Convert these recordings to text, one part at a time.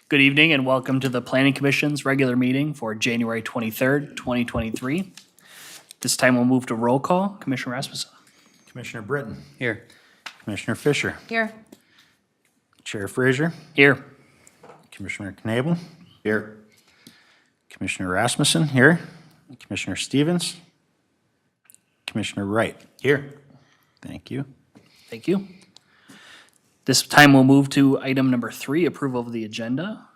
Good evening and welcome to the Planning Commission's regular meeting for January 23rd, 2023. This time we'll move to roll call. Commissioner Rasmussen. Commissioner Britton. Here. Commissioner Fisher. Here. Chair Frazier. Here. Commissioner Knable. Here. Commissioner Rasmussen. Here. Commissioner Stevens. Commissioner Wright. Here. Thank you. Thank you. This time we'll move to item number 3, approval of the agenda.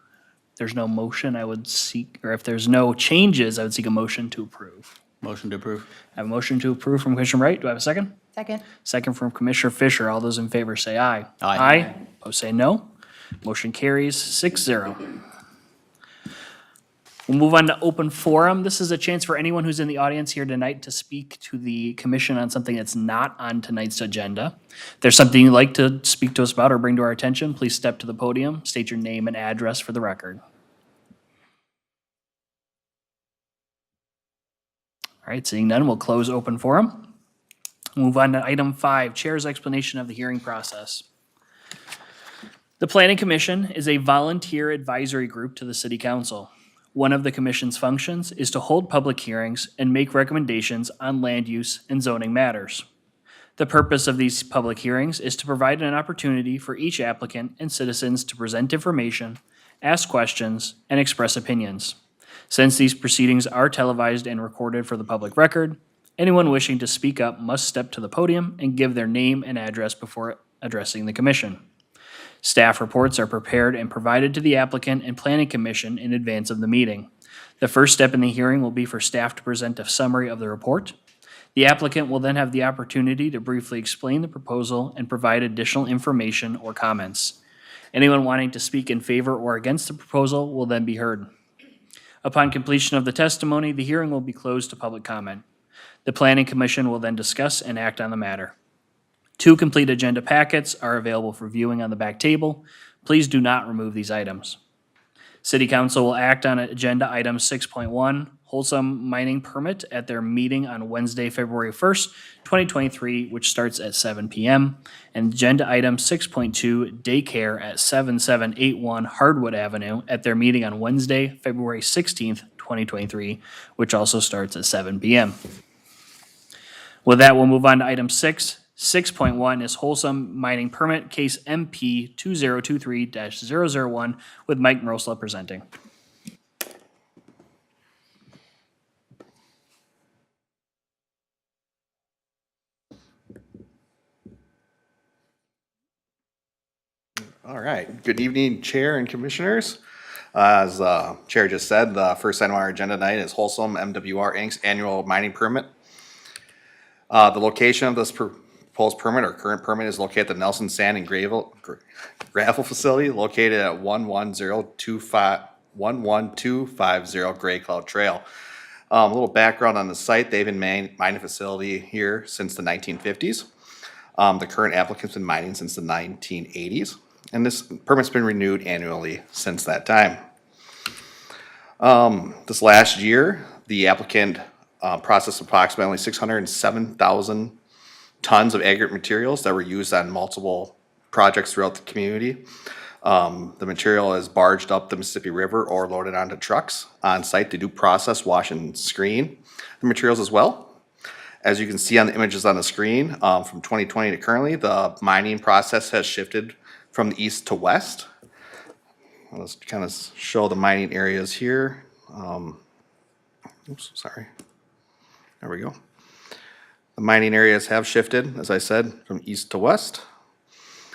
If there's no motion, I would seek, or if there's no changes, I would seek a motion to approve. Motion to approve. I have a motion to approve from Commissioner Wright. Do I have a second? Second. Second from Commissioner Fisher. All those in favor say aye. Aye. Aye. Opposed say no. Motion carries 6-0. We'll move on to open forum. This is a chance for anyone who's in the audience here tonight to speak to the commission on something that's not on tonight's agenda. If there's something you'd like to speak to us about or bring to our attention, please step to the podium, state your name and address for the record. All right, seeing none, we'll close open forum. Move on to item 5, Chair's explanation of the hearing process. The Planning Commission is a volunteer advisory group to the City Council. One of the commission's functions is to hold public hearings and make recommendations on land use and zoning matters. The purpose of these public hearings is to provide an opportunity for each applicant and citizens to present information, ask questions, and express opinions. Since these proceedings are televised and recorded for the public record, anyone wishing to speak up must step to the podium and give their name and address before addressing the commission. Staff reports are prepared and provided to the applicant and Planning Commission in advance of the meeting. The first step in the hearing will be for staff to present a summary of the report. The applicant will then have the opportunity to briefly explain the proposal and provide additional information or comments. Anyone wanting to speak in favor or against the proposal will then be heard. Upon completion of the testimony, the hearing will be closed to public comment. The Planning Commission will then discuss and act on the matter. 2 complete agenda packets are available for viewing on the back table. Please do not remove these items. City Council will act on agenda item 6.1, Hocim mining permit at their meeting on Wednesday, February 1st, 2023, which starts at 7 p.m. And agenda item 6.2, daycare at 7781 Hardwood Avenue at their meeting on Wednesday, February 16th, 2023, which also starts at 7 p.m. With that, we'll move on to item 6. 6.1 is Hocim mining permit, case MP 2023-001, with Mike Marosla presenting. All right. Good evening, Chair and Commissioners. As Chair just said, the first item on our agenda tonight is Hocim MWR Inc.'s annual mining permit. The location of this proposed permit or current permit is located at the Nelson Sand and Gravel Facility located at 11250 Gray Cloud Trail. A little background on the site: they've been mining facility here since the 1950s. The current applicant's been mining since the 1980s, and this permit's been renewed annually since that time. This last year, the applicant processed approximately 607,000 tons of aggregate materials that were used on multiple projects throughout the community. The material is barged up the Mississippi River or loaded onto trucks on site to do process, wash, and screen the materials as well. As you can see on the images on the screen, from 2020 to currently, the mining process has shifted from the east to west. Let's kind of show the mining areas here. Oops, sorry. There we go. The mining areas have shifted, as I said, from east to west.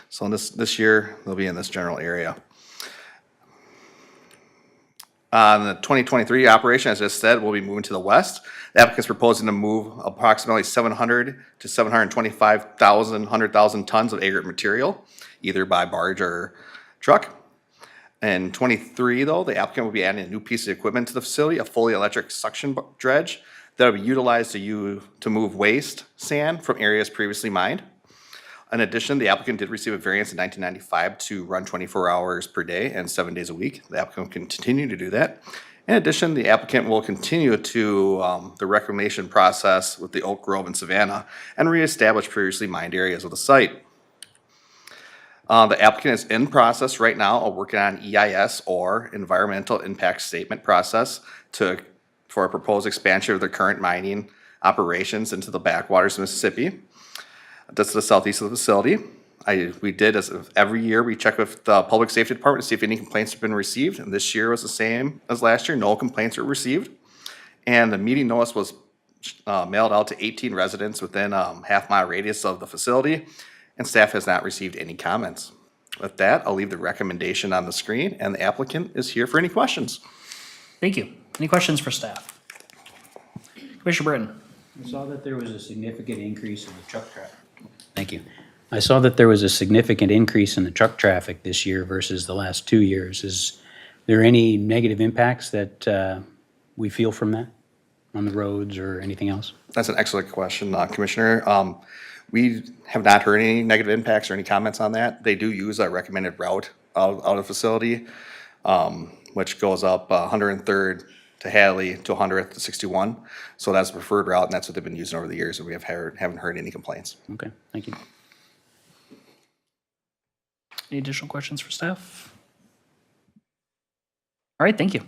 So this year, they'll be in this general area. On the 2023 operation, as I just said, we'll be moving to the west. The applicant's proposing to move approximately 700 to 100,000 tons of aggregate material, either by barge or truck. In 23, though, the applicant will be adding a new piece of equipment to the facility, a fully electric suction dredge that will be utilized to move waste sand from areas previously mined. In addition, the applicant did receive a variance in 1995 to run 24 hours per day and 7 days a week. The applicant will continue to do that. In addition, the applicant will continue to the reclamation process with the Oak Grove and Savannah and reestablish previously mined areas of the site. The applicant is in process right now of working on EIS or Environmental Impact Statement process for a proposed expansion of their current mining operations into the backwaters of Mississippi. That's the southeast of the facility. We did, as every year, we check with the Public Safety Department to see if any complaints have been received, and this year was the same as last year. No complaints were received. And the meeting notice was mailed out to 18 residents within half-mile radius of the facility, and staff has not received any comments. With that, I'll leave the recommendation on the screen, and the applicant is here for any questions. Thank you. Any questions for staff? Commissioner Britton? I saw that there was a significant increase in the truck traffic. Thank you. I saw that there was a significant increase in the truck traffic this year versus the last 2 years. Is there any negative impacts that we feel from that on the roads or anything else? That's an excellent question, Commissioner. We have not heard any negative impacts or any comments on that. They do use a recommended route out of the facility, which goes up 103rd to Hadley to 100th to 61. So that's the preferred route, and that's what they've been using over the years, and we haven't heard any complaints. Okay, thank you. Any additional questions for staff? All right, thank you.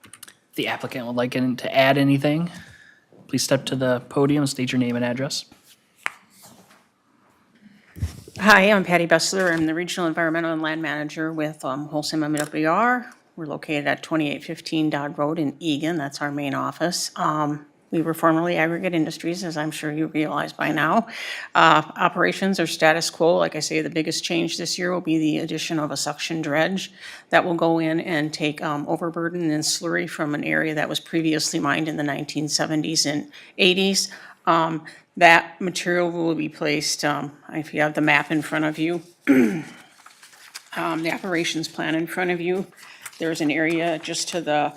If the applicant would like to add anything, please step to the podium and state your name and address. Hi, I'm Patty Bessler. I'm the Regional Environmental and Land Manager with Hocim MWR. We're located at 2815 Dodd Road in Egan. That's our main office. We were formerly Aggregate Industries, as I'm sure you realize by now. Operations are status quo. Like I say, the biggest change this year will be the addition of a suction dredge that will go in and take overburden and slurry from an area that was previously mined in the 1970s and 80s. That material will be placed, if you have the map in front of you, the operations plan in front of you, there's an area just to the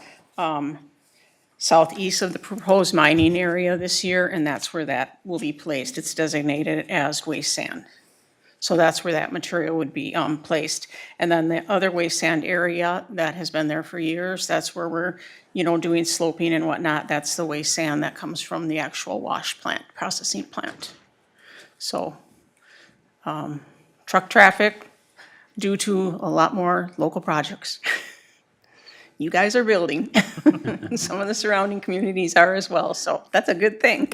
southeast of the proposed mining area this year, and that's where that will be placed. It's designated as waste sand. So that's where that material would be placed. And then the other waste sand area that has been there for years, that's where we're, doing sloping and whatnot. That's the waste sand that comes from the actual wash plant, processing plant. So truck traffic due to a lot more local projects. You guys are building. Some of the surrounding communities are as well, so that's a good thing.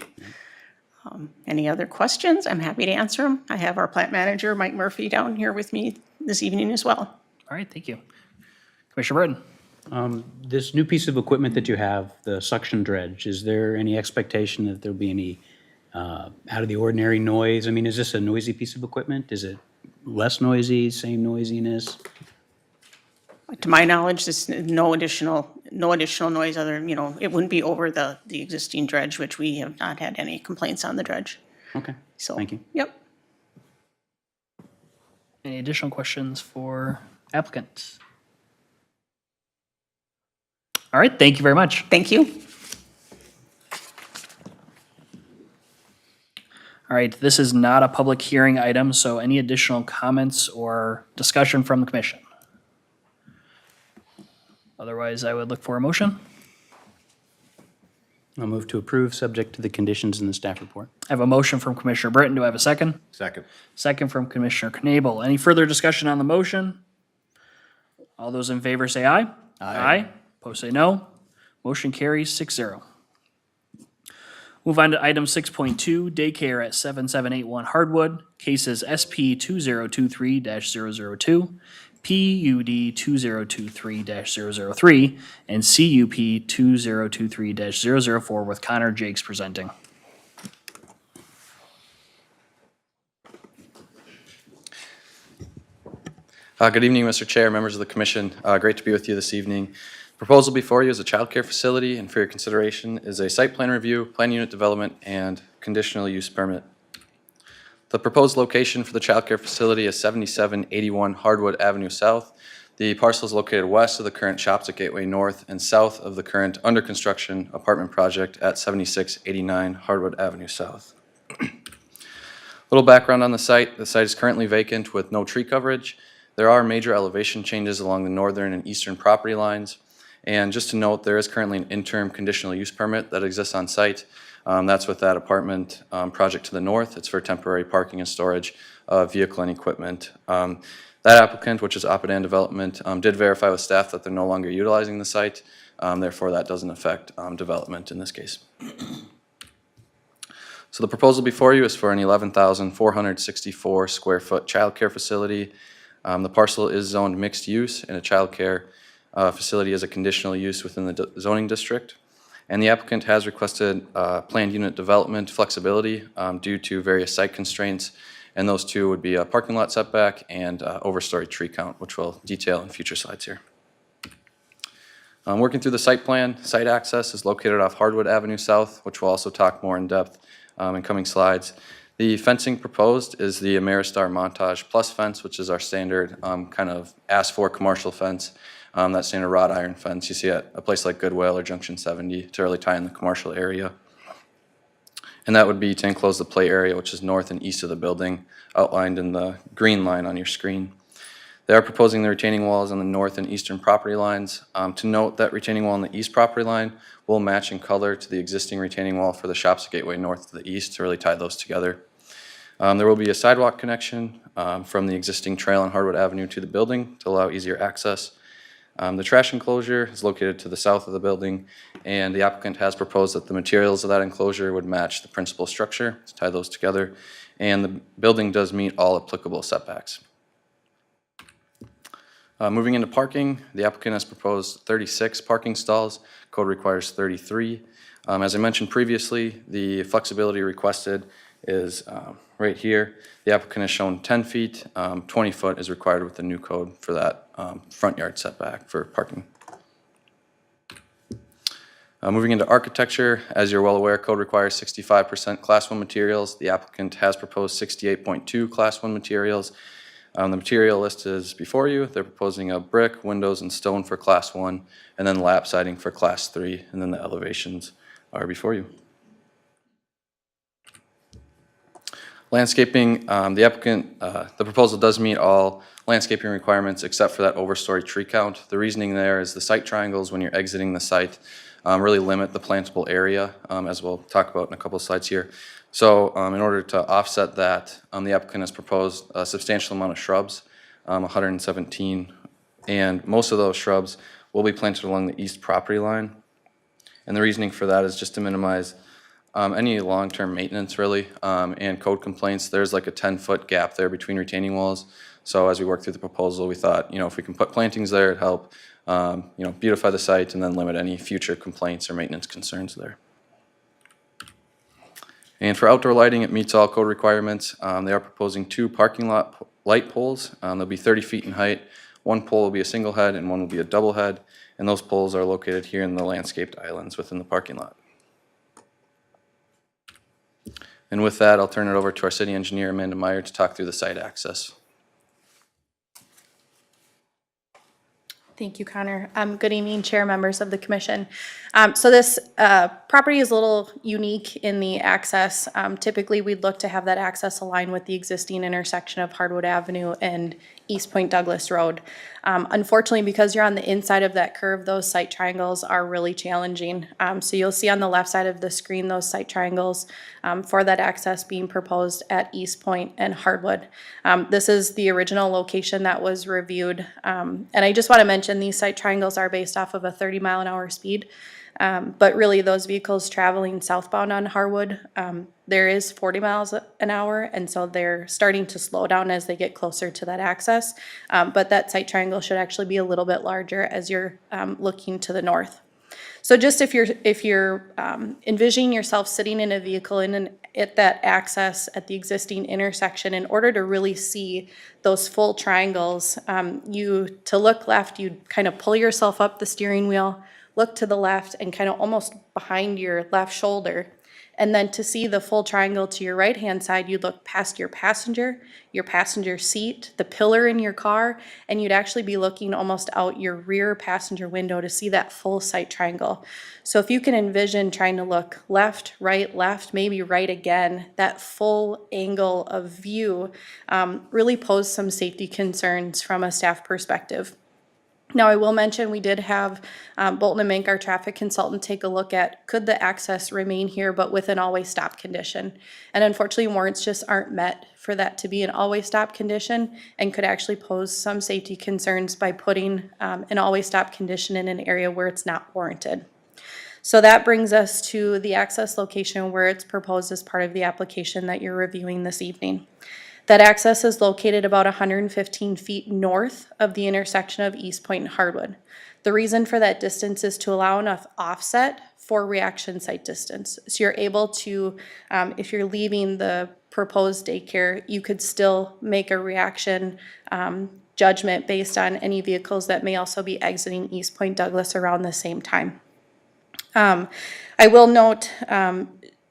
Any other questions? I'm happy to answer them. I have our plant manager, Mike Murphy, down here with me this evening as well. All right, thank you. Commissioner Britton? This new piece of equipment that you have, the suction dredge, is there any expectation that there'll be any out of the ordinary noise? I mean, is this a noisy piece of equipment? Is it less noisy, same noisiness? To my knowledge, there's no additional noise other than, it wouldn't be over the existing dredge, which we have not had any complaints on the dredge. Okay, So, thank you. Yep. Any additional questions for applicants? All right, thank you very much. Thank you. All right, this is not a public hearing item, so any additional comments or discussion from the commission? Otherwise, I would look for a motion. I'll move to approve, subject to the conditions in the staff report. I have a motion from Commissioner Britton. Do I have a second? Second. Second from Commissioner Knable. Any further discussion on the motion? All those in favor say aye. Aye. Opposed say no. Motion carries 6-0. Move on to item 6.2, daycare at 7781 Hardwood. Cases SP 2023-002, PUD 2023-003, and CUP 2023-004 with Connor Jakes presenting. Good evening, Mr. Chair, members of the commission. Great to be with you this evening. Proposal before you is a child care facility, and for your consideration is a site plan review, plan unit development, and conditional use permit. The proposed location for the child care facility is 7781 Hardwood Avenue South. The parcel is located west of the current shops at Gateway North and south of the current under construction apartment project at 7689 Hardwood Avenue South. Little background on the site. The site is currently vacant with no tree coverage. There are major elevation changes along the northern and eastern property lines. And just to note, there is currently an interim conditional use permit that exists on site. That's with that apartment project to the north. It's for temporary parking and storage of vehicle and equipment. That applicant, which is Apadan Development, did verify with staff that they're no longer utilizing the site. Therefore, that doesn't affect development in this case. So the proposal before you is for an 11,464 square foot childcare facility. The parcel is zoned mixed use, and a childcare facility is a conditional use within the zoning district. And the applicant has requested planned unit development flexibility due to various site constraints, and those two would be a parking lot setback and overstory tree count, which we'll detail in future slides here. Working through the site plan, site access is located off Hardwood Avenue South, which we'll also talk more in depth in coming slides. The fencing proposed is the Ameristar Montage Plus fence, which is our standard kind of asked-for commercial fence. That standard wrought iron fence you see at a place like Goodwill or Junction 70 to really tie in the commercial area. And that would be to enclose the play area, which is north and east of the building, outlined in the green line on your screen. They are proposing the retaining walls on the north and eastern property lines. To note, that retaining wall on the east property line will match in color to the existing retaining wall for the shops gateway north to the east to really tie those together. There will be a sidewalk connection from the existing trail on Hardwood Avenue to the building to allow easier access. The trash enclosure is located to the south of the building, and the applicant has proposed that the materials of that enclosure would match the principal structure to tie those together, and the building does meet all applicable setbacks. Moving into parking, the applicant has proposed 36 parking stalls. Code requires 33. As I mentioned previously, the flexibility requested is right here. The applicant has shown 10 feet. 20 foot is required with the new code for that front yard setback for parking. Moving into architecture, as you're well aware, code requires 65% Class 1 materials. The applicant has proposed 68.2 Class 1 materials. The material list is before you. They're proposing a brick, windows, and stone for Class 1, and then lap siding for Class 3, and then the elevations are before you. Landscaping, the proposal does meet all landscaping requirements except for that overstory tree count. The reasoning there is the site triangles when you're exiting the site really limit the plantable area, as we'll talk about in a couple of slides here. So in order to offset that, the applicant has proposed a substantial amount of shrubs, 117, and most of those shrubs will be planted along the east property line. And the reasoning for that is just to minimize any long-term maintenance really and code complaints. There's like a 10-foot gap there between retaining walls. So as we worked through the proposal, we thought, if we can put plantings there, it'd help, beautify the site and then limit any future complaints or maintenance concerns there. And for outdoor lighting, it meets all code requirements. They are proposing 2 parking lot light poles. They'll be 30 feet in height. One pole will be a single head and one will be a double head. And those poles are located here in the landscaped islands within the parking lot. And with that, I'll turn it over to our city engineer, Amanda Meyer, to talk through the site access. Thank you, Connor. Good evening, Chair, members of the Commission. So this property is a little unique in the access. Typically, we'd look to have that access align with the existing intersection of Hardwood Avenue and East Point Douglas Road. Unfortunately, because you're on the inside of that curve, those site triangles are really challenging. So you'll see on the left side of the screen those site triangles for that access being proposed at East Point and Hardwood. This is the original location that was reviewed. And I just want to mention these site triangles are based off of a 30-mile-an-hour speed. But really those vehicles traveling southbound on Hardwood, there is 40 miles an hour, and so they're starting to slow down as they get closer to that access. But that site triangle should actually be a little bit larger as you're looking to the north. So just if you're envisioning yourself sitting in a vehicle at that access at the existing intersection, in order to really see those full triangles, to look left, you'd kind of pull yourself up the steering wheel, look to the left, and kind of almost behind your left shoulder. And then to see the full triangle to your right-hand side, you'd look past your passenger seat, the pillar in your car, and you'd actually be looking almost out your rear passenger window to see that full site triangle. So if you can envision trying to look left, maybe right again, that full angle of view really pose some safety concerns from a staff perspective. Now, I will mention, we did have Bolton and Mink, our traffic consultant, take a look at, could the access remain here, but with an always stop condition? And unfortunately, warrants just aren't met for that to be an always stop condition, and could actually pose some safety concerns by putting an always stop condition in an area where it's not warranted. So that brings us to the access location where it's proposed as part of the application that you're reviewing this evening. That access is located about 115 feet north of the intersection of East Point and Hardwood. The reason for that distance is to allow enough offset for reaction site distance. So you're able to, if you're leaving the proposed daycare, you could still make a reaction judgment based on any vehicles that may also be exiting East Point Douglas around the same time. I will note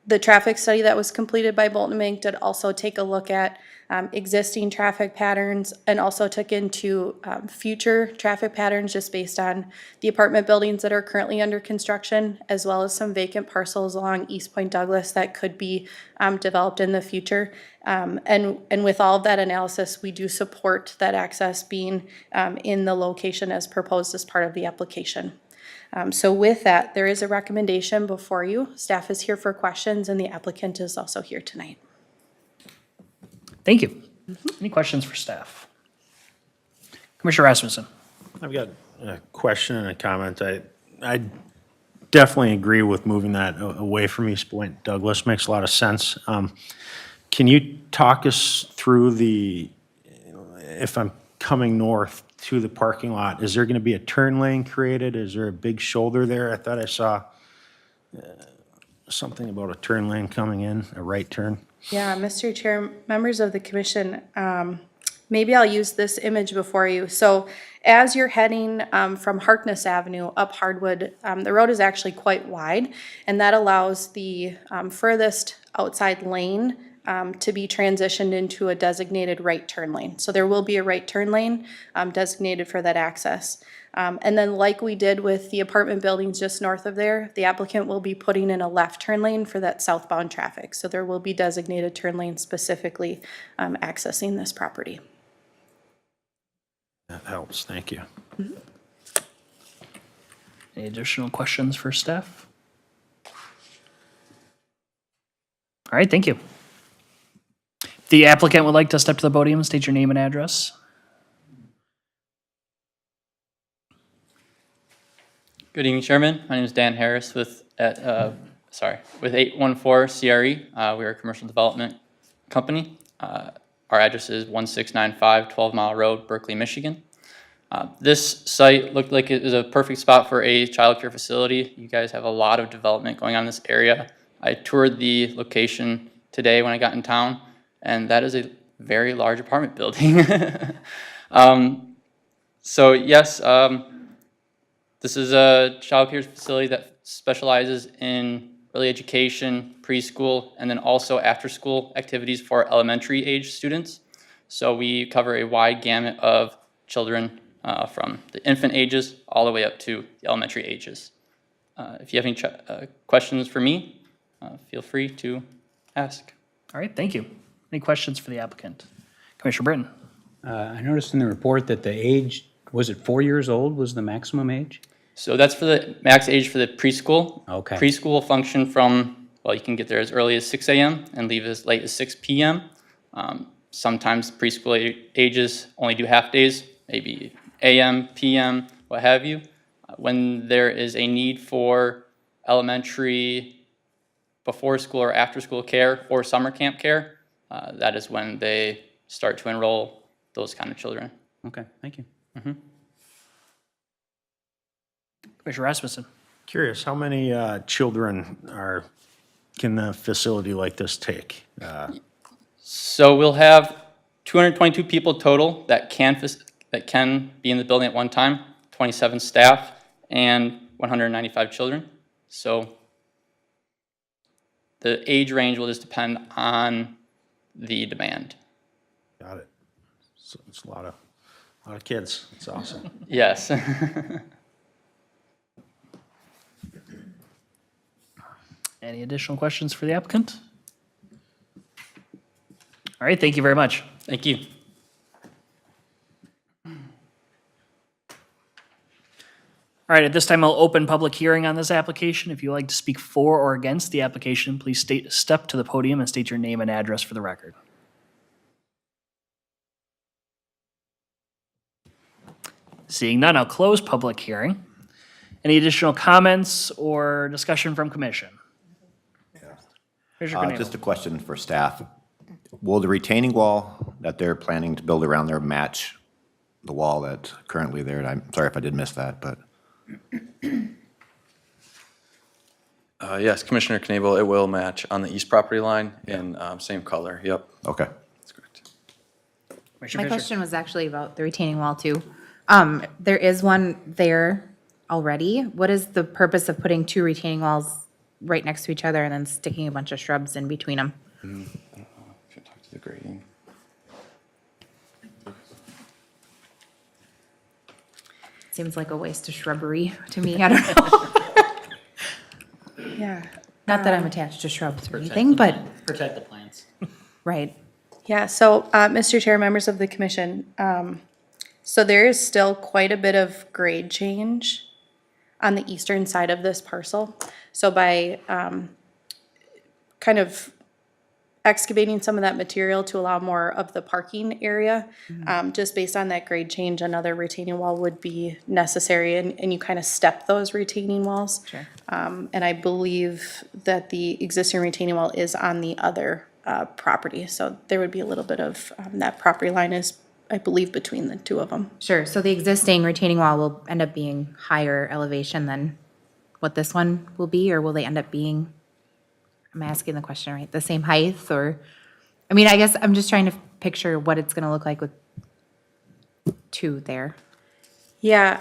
the traffic study that was completed by Bolton and Mink did also take a look at existing traffic patterns, and also took into future traffic patterns just based on the apartment buildings that are currently under construction, as well as some vacant parcels along East Point Douglas that could be developed in the future. And with all of that analysis, we do support that access being in the location as proposed as part of the application. So with that, there is a recommendation before you. Staff is here for questions, and the applicant is also here tonight. Thank you. Any questions for staff? Commissioner Rasmussen. I've got a question and a comment. I definitely agree with moving that away from East Point Douglas. Makes a lot of sense. Can you talk us through if I'm coming north to the parking lot, is there going to be a turn lane created? Is there a big shoulder there? I thought I saw something about a turn lane coming in, a right turn. Yeah, Mr. Chair, members of the commission, maybe I'll use this image before you. So as you're heading from Harkness Avenue up Hardwood, the road is actually quite wide, and that allows the furthest outside lane to be transitioned into a designated right turn lane. So there will be a right turn lane designated for that access. And then like we did with the apartment buildings just north of there, the applicant will be putting in a left turn lane for that southbound traffic. So there will be designated turn lanes specifically accessing this property. That helps, thank you. Any additional questions for staff? All right, thank you. The applicant would like to step to the podium and state your name and address. Good evening, Chairman. My name is Dan Harris with 814 CRE. We're a commercial development company. Our address is 1695 12 Mile Road, Berkeley, Michigan. This site looked like it was a perfect spot for a childcare facility. You guys have a lot of development going on in this area. I toured the location today when I got in town, and that is a very large apartment building. So yes, this is a childcare facility that specializes in early education, preschool, and then also after-school activities for elementary age students. So we cover a wide gamut of children from the infant ages all the way up to the elementary ages. If you have any questions for me, feel free to ask. All right, thank you. Any questions for the applicant? Commissioner Britton. I noticed in the report that the age, was it 4 years old was the maximum age? So that's for the max age for the preschool. Okay. Preschool will function from, well, you can get there as early as 6 a.m. and leave as late as 6 p.m. Sometimes preschool ages only do half days, maybe a.m., p.m., what have you. When there is a need for elementary before school or after school care or summer camp care, that is when they start to enroll those kind of children. Okay, thank you. Commissioner Rasmussen. Curious, how many children can a facility like this take? So we'll have 222 people total that can be in the building at one time, 27 staff, and 195 children. So the age range will just depend on the demand. Got it. So it's a lot of kids. It's awesome. Yes. Any additional questions for the applicant? All right, thank you very much. Thank you. All right, at this time, I'll open public hearing on this application. If you'd like to speak for or against the application, please step to the podium and state your name and address for the record. Seeing none, I'll close public hearing. Any additional comments or discussion from commission? Commissioner Just a Knable. question for staff. Will the retaining wall that they're planning to build around there match the wall that's currently there? And I'm sorry if I did miss that, but, Yes, Commissioner Knable, it will match on the east property line in same color. Yep, okay. that's correct. Commissioner My Fisher. question was actually about the retaining wall too. There is one there already. What is the purpose of putting two retaining walls right next to each other and then sticking a bunch of shrubs in between them? Should talk to the grading. Seems like a waste of shrubbery to me. I don't know. Yeah. Not that I'm attached to shrubs or anything, but, Protect the plants. right. Yeah, so, Mr. Chair, members of the commission, so there is still quite a bit of grade change on the eastern side of this parcel. So by kind of excavating some of that material to allow more of the parking area, just based on that grade change, another retaining wall would be necessary, and you kind of step those retaining walls. Sure. And I believe that the existing retaining wall is on the other property, so there would be a little bit of, that property line is, I believe, between the two of them. Sure. So the existing retaining wall will end up being higher elevation than what this one will be, or will they end up being, I'm asking the question right, the same height or, I mean, I guess I'm just trying to picture what it's gonna look like with two there. Yeah,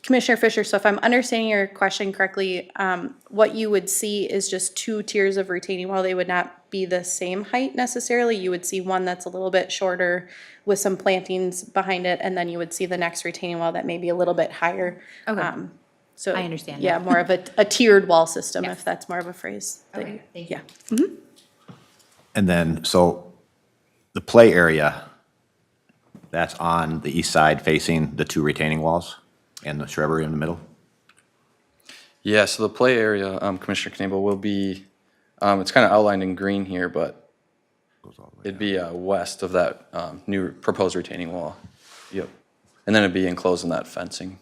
Commissioner Fisher, so if I'm understanding your question correctly, what you would see is just two tiers of retaining wall. They would not be the same height necessarily. You would see one that's a little bit shorter with some plantings behind it, and then you would see the next retaining wall that may be a little bit higher. Okay. So I understand Yeah, now. more of a tiered wall system, Yes. if that's more of a phrase. that Okay, you- thank you. Yeah. And then, so the play area, that's on the east side facing the two retaining walls and the shrubbery in the middle? Yeah, so the play area, Commissioner Knable, will be, it's kind of outlined in green here, but it'd be west of that new proposed retaining wall. Yep. And then it'd be enclosed in that fencing.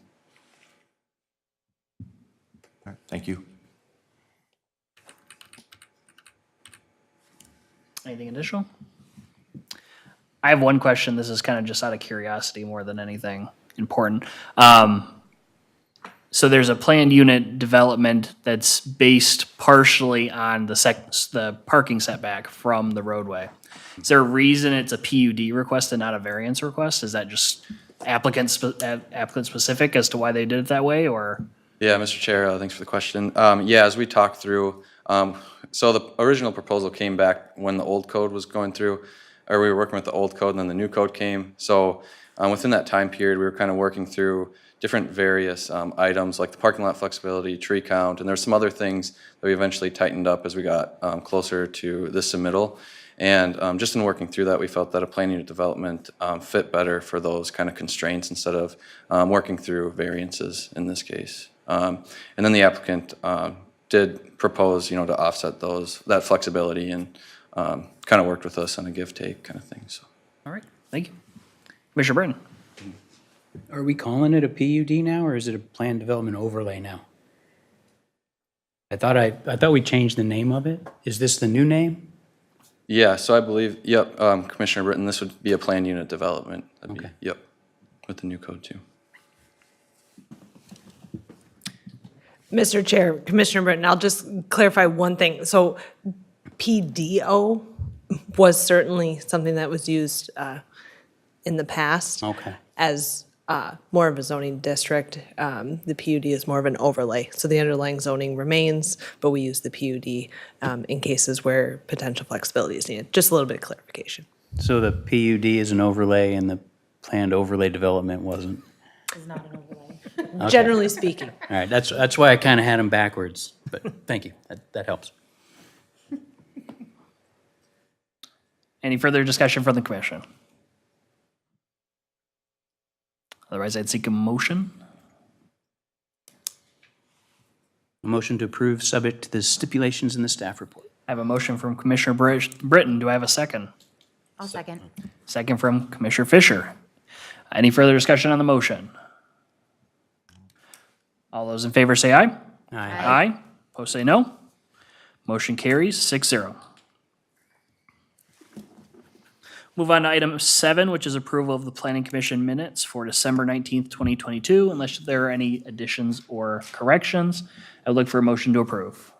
All right, thank you. Anything additional? I have one question. This is kind of just out of curiosity more than anything important. So there's a planned unit development that's based partially on the parking setback from the roadway. Is there a reason it's a PUD request and not a variance request? Is that just applicant specific as to why they did it that way, or? Yeah, Mr. Chair, thanks for the question. Yeah, as we talked through, so the original proposal came back when the old code was going through, or we were working with the old code and then the new code came. So within that time period, we were kind of working through different various items like the parking lot flexibility, tree count, and there's some other things that we eventually tightened up as we got closer to the submittal. And just in working through that, we felt that a plan unit development fit better for those kind of constraints instead of working through variances in this case. And then the applicant did propose, to offset that flexibility and kind of worked with us on a give-take kind of thing, so. All right, thank you. Commissioner Britton? Are we calling it a PUD now, or is it a planned development overlay now? I thought we changed the name of it. Is this the new name? Yeah, so I believe, yep, Commissioner Britton, this would be a planned unit development. That'd be- Okay. Yep, with the new code too. Mr. Chair, Commissioner Britton, I'll just clarify one thing. So PDO was certainly something that was used in the past. Okay. As more of a zoning district. The PUD is more of an overlay. So the underlying zoning remains, but we use the PUD in cases where potential flexibility is needed. Just a little bit of clarification. So the PUD is an overlay and the planned overlay development wasn't? It's not an overlay. Generally speaking. All right, that's why I kind of had them backwards, but thank you, that helps. Any further discussion from the commission? Otherwise, I'd seek a motion. motion to approve, subject to the stipulations in the staff report. I have a motion from Commissioner Britton. Do I have a second? I'll second. Second from Commissioner Fisher. Any further discussion on the motion? All those in favor say aye. Aye. Opposed say no. Motion carries 6-0. Move on to item 7, which is approval of the Planning Commission minutes for December 19th, 2022. Unless there are any additions or corrections, I would look for a motion to approve.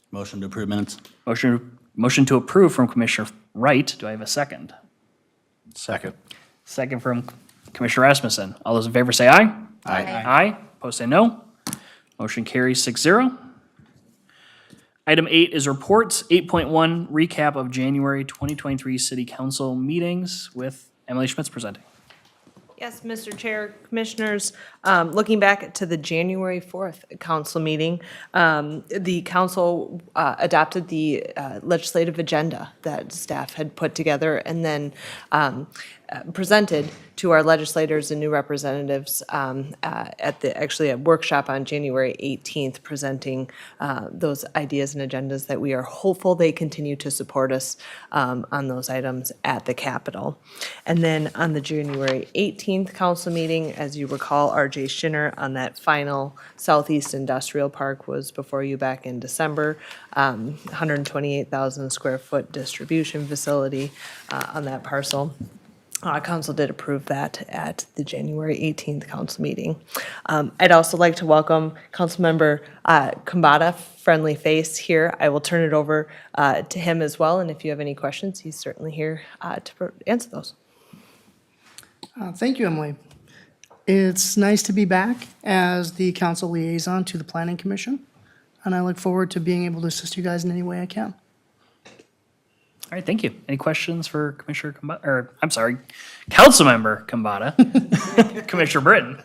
Motion to approve minutes. Motion to approve from Commissioner Wright. Do I have a second? Second. Second from Commissioner Rasmussen. All those in favor say aye. Aye. Aye. Opposed say no. Motion carries 6-0. Item 8 is reports. 8.1, recap of January 2023 City Council meetings with Emily Schmitz presenting. Yes, Mr. Chair, Commissioners, looking back to the January 4th council meeting, the council adopted the legislative agenda that staff had put together and then presented to our legislators and new representatives actually a workshop on January 18th, presenting those ideas and agendas that we are hopeful they continue to support us on those items at the Capitol. And then on the January 18th council meeting, as you recall, R.J. Schinner on that final Southeast Industrial Park was before you back in December, 128,000 square foot distribution facility on that parcel. Council did approve that at the January 18th council meeting. I'd also like to welcome Councilmember Kambata, friendly face here. I will turn it over to him as well, and if you have any questions, he's certainly here to answer those. Thank you, Emily. It's nice to be back as the council liaison to the Planning Commission, and I look forward to being able to assist you guys in any way I can. All right, thank you. Any questions for Commissioner Kambata, or I'm sorry, Councilmember Kambata? Commissioner Britton.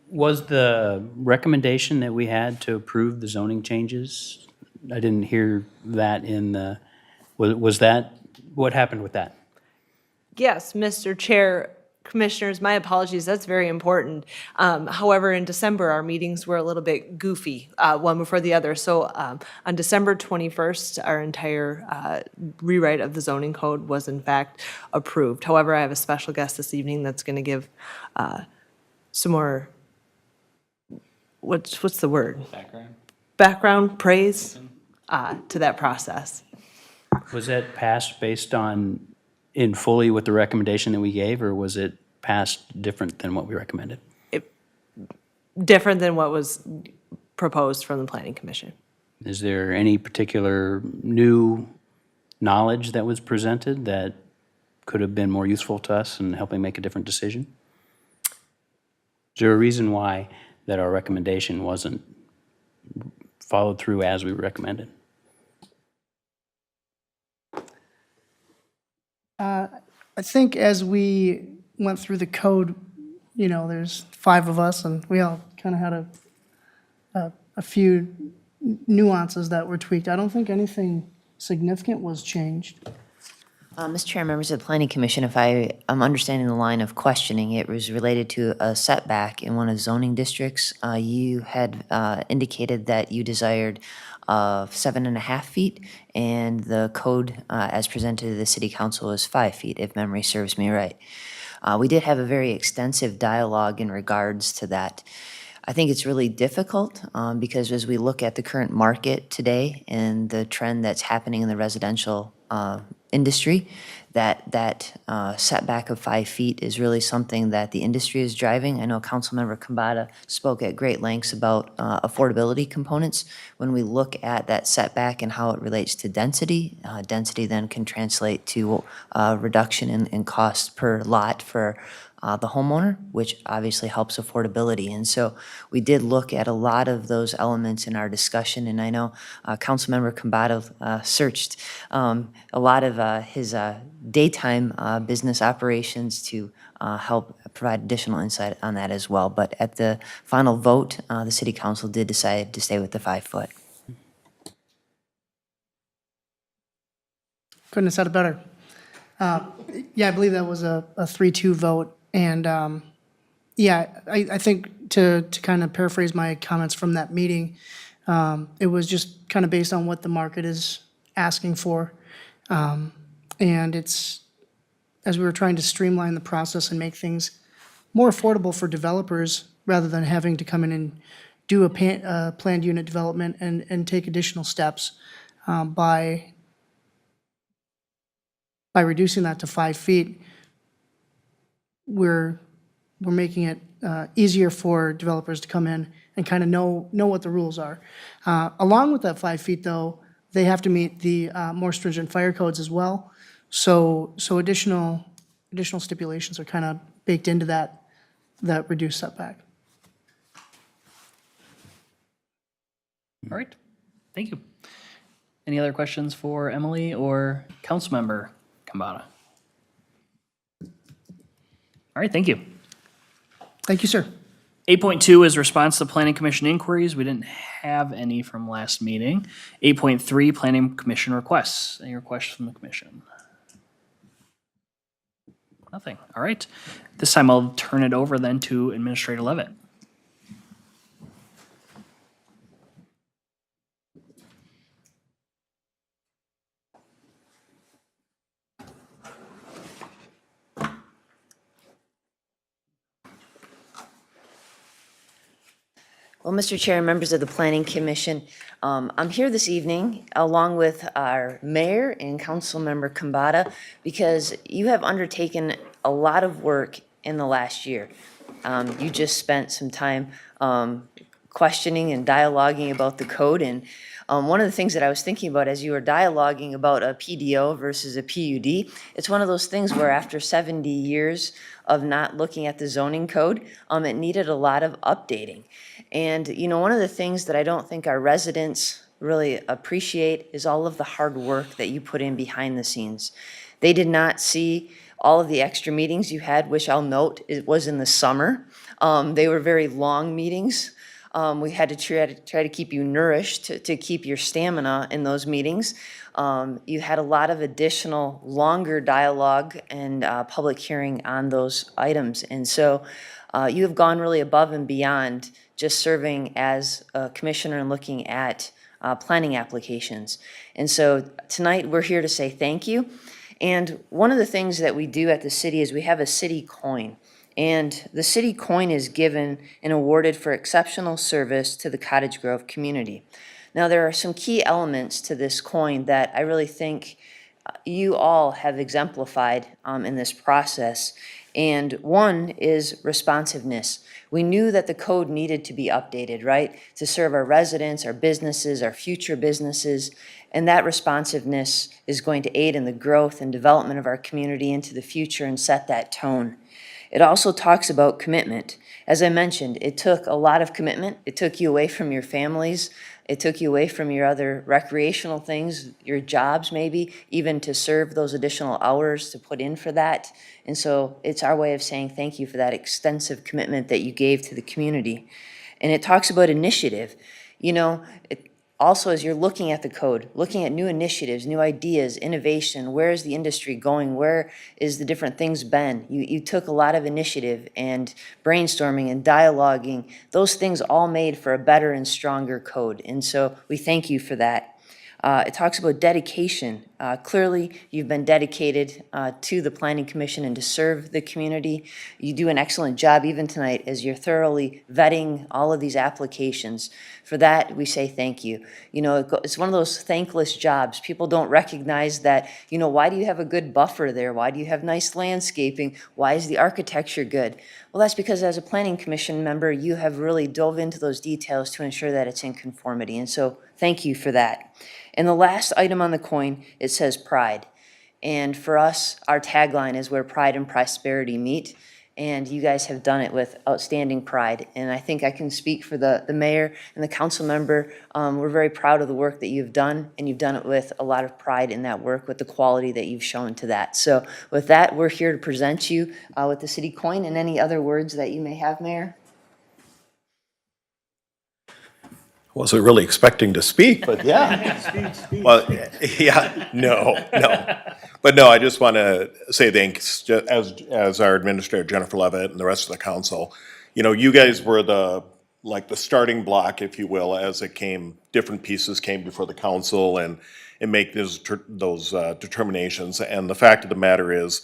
Was the recommendation that we had to approve the zoning changes? I didn't hear that in the, was that, what happened with that? Yes, Mr. Chair, Commissioners, my apologies, that's very important. However, in December, our meetings were a little bit goofy, one before the other. So on December 21st, our entire rewrite of the zoning code was in fact approved. However, I have a special guest this evening that's going to give some more, what's the word? Background praise to that process. Was that passed based on, in fully with the recommendation that we gave, or was it passed different than what we recommended? Different than what was proposed from the Planning Commission. Is there any particular new knowledge that was presented that could have been more useful to us in helping make a different decision? Is there a reason why that our recommendation wasn't followed through as we recommended? I think as we went through the code, you know, there's 5 of us, and we all kind of had a few nuances that were tweaked. I don't think anything significant was changed. Mr. Chair, members of the Planning Commission, if I am understanding the line of questioning, it was related to a setback in one of the zoning districts. You had indicated that you desired 7.5 feet, and the code as presented to the City Council is 5 feet, if memory serves me right. We did have a very extensive dialogue in regards to that. I think it's really difficult because as we look at the current market today and the trend that's happening in the residential industry, that setback of 5 feet is really something that the industry is driving. I know Councilmember Kambata spoke at great lengths about affordability components. When we look at that setback and how it relates to density, density then can translate to reduction in cost per lot for the homeowner, which obviously helps affordability. And so we did look at a lot of those elements in our discussion, and I know Councilmember Kambata searched a lot of his daytime business operations to help provide additional insight on that as well. But at the final vote, the City Council did decide to stay with the 5 foot. Couldn't have said it better. Yeah, I believe that was a 3-2 vote, and Yeah, I think to kind of paraphrase my comments from that meeting, it was just kind of based on what the market is asking for. And it's, as we were trying to streamline the process and make things more affordable for developers, rather than having to come in and do a planned unit development and take additional steps by reducing that to 5 feet, we're making it easier for developers to come in and kind of know what the rules are. Along with that 5 feet, though, they have to meet the more stringent fire codes as well. So additional stipulations are kind of baked into that reduced setback. All right, thank you. Any other questions for Emily or Councilmember Kambata? All right, thank you. Thank you, sir. 8.2 is response to Planning Commission inquiries. We didn't have any from last meeting. 8.3, Planning Commission requests. Any requests from the commission? Nothing. All right. This time I'll turn it over then to Administrator Levitt. Well, Mr. Chair and members of the Planning Commission, I'm here this evening along with our mayor and Councilmember Kambata because you have undertaken a lot of work in the last year. You just spent some time questioning and dialoguing about the code, and one of the things that I was thinking about as you were dialoguing about a PDO versus a PUD, it's one of those things where after 70 years of not looking at the zoning code, it needed a lot of updating. And, you know, one of the things that I don't think our residents really appreciate is all of the hard work that you put in behind the scenes. They did not see all of the extra meetings you had, which I'll note it was in the summer. They were very long meetings. We had to try to keep you nourished to keep your stamina in those meetings. You had a lot of additional longer dialogue and public hearing on those items. And so you have gone really above and beyond just serving as a commissioner and looking at planning applications. And so tonight we're here to say thank you. And one of the things that we do at the city is we have a city coin. And the city coin is given and awarded for exceptional service to the Cottage Grove community. Now, there are some key elements to this coin that I really think you all have exemplified in this process. And one is responsiveness. We knew that the code needed to be updated, right? To serve our residents, our businesses, our future businesses. And that responsiveness is going to aid in the growth and development of our community into the future and set that tone. It also talks about commitment. As I mentioned, it took a lot of commitment. It took you away from your families. It took you away from your other recreational things, your jobs maybe, even to serve those additional hours to put in for that. And so it's our way of saying thank you for that extensive commitment that you gave to the community. And it talks about initiative. You know, also, as you're looking at the code, looking at new initiatives, new ideas, innovation, where is the industry going? Where is the different things been? You took a lot of initiative and brainstorming and dialoguing. Those things all made for a better and stronger code. And so we thank you for that. It talks about dedication. Clearly, you've been dedicated to the Planning Commission and to serve the community. You do an excellent job even tonight as you're thoroughly vetting all of these applications. For that, we say thank you. You know, it's one of those thankless jobs. People don't recognize that, you know, why do you have a good buffer there? Why do you have nice landscaping? Why is the architecture good? Well, that's because as a Planning Commission member, you have really dove into those details to ensure that it's in conformity. And so thank you for that. And the last item on the coin, it says pride. And for us, our tagline is where pride and prosperity meet. And you guys have done it with outstanding pride. And I think I can speak for the mayor and the council member. We're very proud of the work that you've done, and you've done it with a lot of pride in that work, with the quality that you've shown to that. So with that, we're here to present you with the city coin and any other words that you may have, Mayor. Wasn't really expecting to speak, but yeah. Well, yeah, no. But no, I just want to say thanks, as our administrator, Jennifer Levitt, and the rest of the council. You know, you guys were the starting block, if you will, as it came, different pieces came before the council and make those determinations. And the fact of the matter is,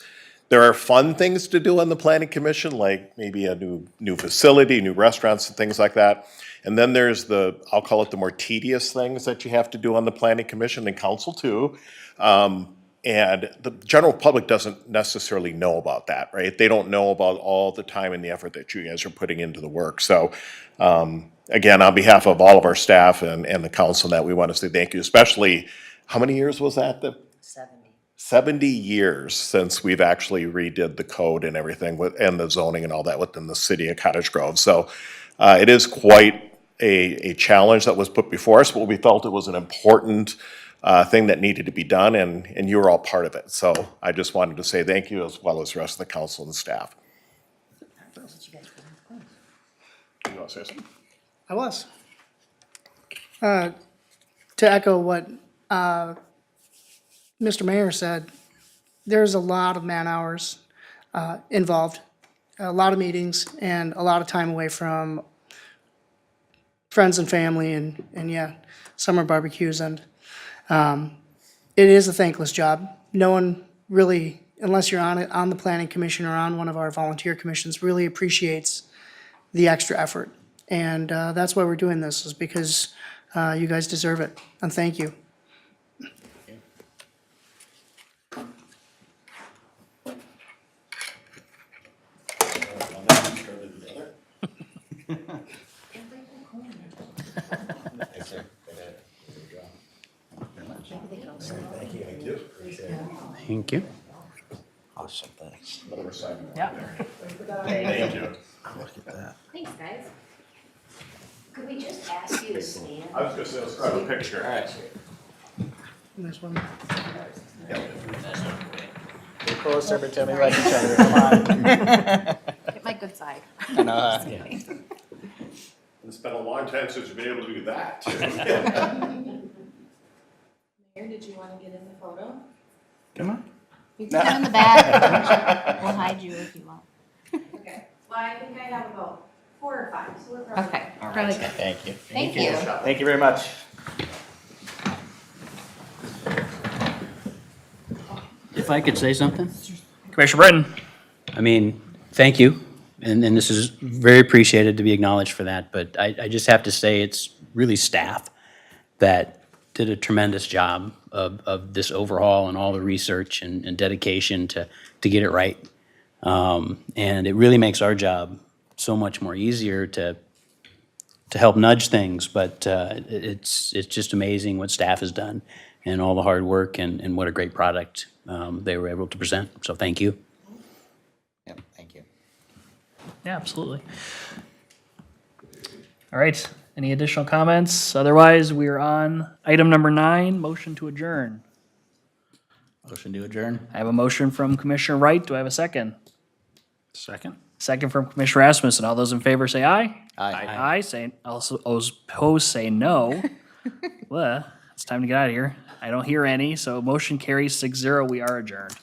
there are fun things to do on the planning commission, like maybe a new facility, new restaurants and things like that. And then there's I'll call it the more tedious things that you have to do on the planning commission and council too. And the general public doesn't necessarily know about that, right? They don't know about all the time and the effort that you guys are putting into the work. So, again, on behalf of all of our staff and the council, that we want to say thank you, especially, how many years was that? 70 years since we've actually redid the code and everything and the zoning and all that within the city of Cottage Grove. So it is quite a challenge that was put before us, but we felt it was an important thing that needed to be done, and you were all part of it. So I just wanted to say thank you, as well as the rest of the council and staff. You want to say something? I was. To echo what Mr. Mayor said, there's a lot of man hours involved, a lot of meetings, and a lot of time away from friends and family, and yeah, summer barbecues, and it is a thankless job. No one really, unless you're on the planning commission or on one of our volunteer commissions, really appreciates the extra effort. And that's why we're doing this, is because you guys deserve it, and thank you. Thank you. Awesome, thanks. Yeah. Thank you. Look at that. Thanks, guys. Could we just ask you to stand? I was going to say, let's grab a picture. All right. And there's one. Closer, pretend we like each other, come on. Get my good side. It's been a long time since you've been able to do that, too. Mayor, did you want to get in the photo? Come on. You can come in the back. We'll hide you if you want. Okay. Well, I think I have about 4 or 5, so we're probably. Okay, really good. Thank you. Thank you. Thank you very much. If I could say something? Commissioner Britton? I mean, thank you, and this is very appreciated to be acknowledged for that, but I just have to say it's really staff that did a tremendous job of this overhaul and all the research and dedication to get it right. And it really makes our job so much more easier to help nudge things, but it's just amazing what staff has done and all the hard work and what a great product they were able to present. So thank you. Yep, thank you. Yeah, absolutely. All right, any additional comments? Otherwise, we are on item number 9, motion to adjourn. Motion to adjourn. I have a motion from Commissioner Wright. Do I have a second? Second? Second from Commissioner Rasmussen. All those in favor say aye. Aye. Aye, say, also, opposed say no. Well, it's time to get out of here. I don't hear any, so motion carries 6-0. We are adjourned.